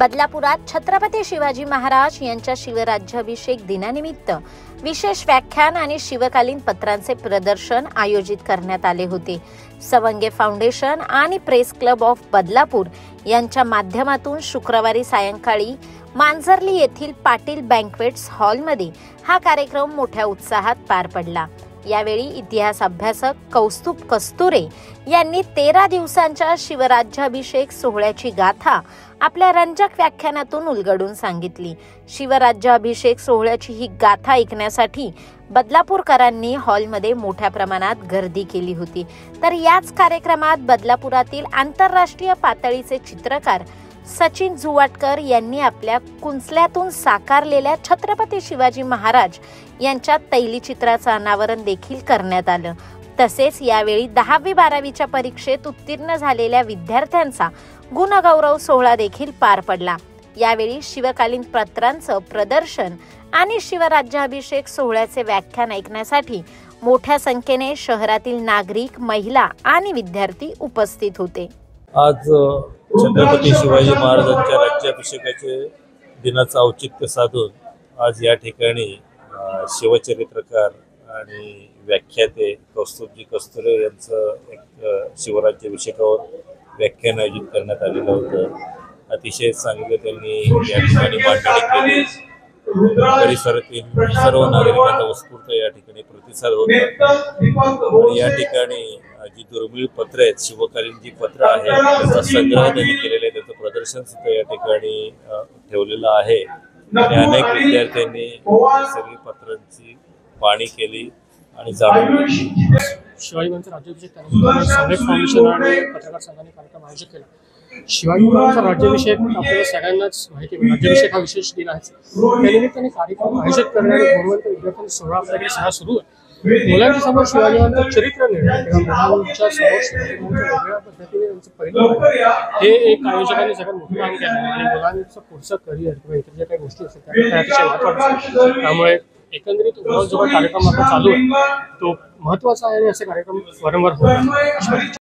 बदलापुरात छत्रपती शिवाजी महाराज यांच्या शिवराज्याभिषेक दिनानिमित्त विशेष व्याख्यान आणि शिवकालीन पत्रांचे प्रदर्शन आयोजित करण्यात आले होते। सवंगे फाउंडेशन आणि प्रेस क्लब ऑफ बदलापूर यांच्या माध्यमातून शुक्रवारी सायंकाळी मांजर्ली येथील पाटील बँक्वेट्स हॉलमध्ये हा कार्यक्रम मोठ्या उत्साहात पार पडला। यावेळी इतिहास अभ्यासक कौस्तुभ कस्तुरे यांनी 13 दिवसांच्या शिवराज्याभिषेक सोहळ्याची गाथा आपल्या रंजक व्याख्यानातून उलगडून सांगितली। शिवराज्याभिषेक सोहळ्याची ही गाथा ऐकण्यासाठी बदलापूरकरांनी हॉलमध्ये मोठ्या प्रमाणात गर्दी केली होती। तर याच कार्यक्रमात बदलापुरातील आंतरराष्ट्रीय पातळीचे चित्रकार सचिन जुवाटकर यांनी आपल्या कुंचल्यातून साकारलेल्या छत्रपती शिवाजी महाराज यांच्या तैलीचित्राचं अनावरण देखील करण्यात आलं। तसेच यावेळी 10वी-12वीच्या परीक्षेत उत्तीर्ण झालेल्या विद्यार्थ्यांचा गुणगौरव सोहळा देखील पार पडला। यावेळी शिवकालीन पत्रांचं प्रदर्शन आणि शिवराज्याभिषेक सोहळ्याचे व्याख्यान ऐकण्यासाठी मोठ्या संख्येने शहरातील नागरिक, महिला आणि विद्यार्थी उपस्थित होते। आज छत्रपती शिवाजी महाराजांच्या राज्याभिषेकाचे दिनाचं औचित्य साधून आज या ठिकाणी शिवचरित्रकार आणि व्याख्याते कौस्तुभजी कस्तुरे यांचं एक शिवराज्याभिषेकावर व्याख्यान आयोजित करण्यात आलेलं होतं। अतिशय चांगलं त्यांनी या ठिकाणी मांडणी केली। परिसरातील सर्व नागरिकांचा उत्स्फूर्त या ठिकाणी प्रतिसाद होता आणि या ठिकाणी जी दुर्मिळ पत्र आहेत, शिवकालीन जी पत्र आहेत त्याचा संग्रह त्यांनी केलेला आहे, त्याचं प्रदर्शन सुद्धा या ठिकाणी ठेवलेलं आहे आणि अनेक विद्यार्थ्यांनी सगळी पत्रांची पाहणी केली आणि जाणून घेतली। शिवाजी महाराजांचा राज्याभिषेक सवंगे फाउंडेशन आणि पत्रकार संघाने कार्यक्रम आयोजित केला। शिवाजी महाराजांचा राज्याभिषेक आपल्याला सगळ्यांनाच माहिती आहे। राज्याभिषेक हा विशेष दिन आहे। त्यानिमित्ताने कार्यक्रम आयोजित करणारे गुणवंत विद्यार्थ्यांचा सोहळा आपल्याकडे सहा सुरू आहे। मुलांच्या समोर शिवाजी महाराजांचं चरित्र निर्णय किंवा मुलांच्या समोर शिवाजी महाराजांच्या वेगळ्या पद्धतीने त्यांचं पहिलं हे एक आयोजकांनी सगळ्यात मोठं काम केलं आणि मुलांचं पुढचं करिअर किंवा इतर ज्या काही गोष्टी असतात त्या अतिशय महत्त्वाचं। त्यामुळे एकंदरीत जो कार्यक्रम आपला चालू आहे तो महत्त्वाचा आहे आणि असे कार्यक्रम वारंवार होत आहेत।